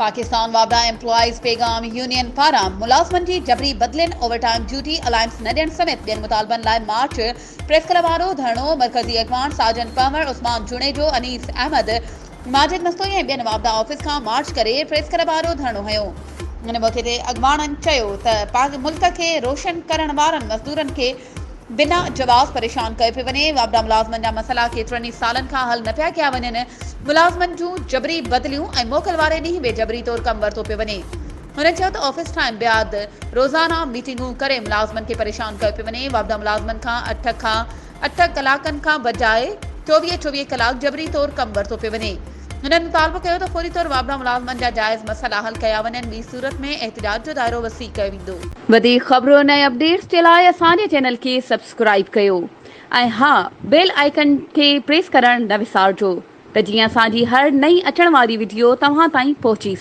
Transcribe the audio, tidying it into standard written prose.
Pakistan वापदा employees पैगाम union पारां मुलाज़मनि जी जबरी बदलिन ओवरटाइम ड्यूटी अलायंस न ॾियण समेत ॿियनि मुतालबनि लाइ मार्च प्रेस क्लब वारो धरणो मरकज़ी अॻवान साजन पंवर उस्मान जुनेजो अनीस अहमद माजिद मस्तोई ऐं ॿियनि वापदा ऑफिस खां मार्च करे प्रेस क्लब वारो धरणो हयो। हिन मौक़े ते अॻवाननि चयो त मुल्क खे रोशन करण वारनि मज़दूरनि खे बिना जवाब परेशान कयो पियो वञे। वापदा मुलाज़मनि जा मसइला केतिरनि सालनि खां हल न पिया कया वञनि। मुलाज़मनि जूं जबरी बदलियूं ऐं मोकल वारे ॾींहुं बि जबरी तौर कमु वरितो पियो वञे। हुन चयो त ऑफिस टाइम बैदि रोज़ाना मीटिंगूं करे मुलाज़मनि खे परेशान कयो पियो वञे। वापदा मुलाज़मनि खां 8 कलाकनि खां बजाए 24 कलाक जबरी तौर कमु वरितो पियो वञे। हुननि मुतालबो कयो त फौरी तौर वापदा मुलाज़मनि जा जाइज़ मसइला हल कया वञनि। ॿी सूरत में एहतिजाज जो दायरो वसी कयो वेंदो। वधीक ख़बरूं ऐं अपडेट्स जे लाइ असांजे चैनल खे सब्सक्राइब कयो ऐं हा बेल आइकन खे प्रेस करणु न विसारिजो त जीअं असांजी हर नई अचण वारी वीडियो तव्हां ताईं पहुची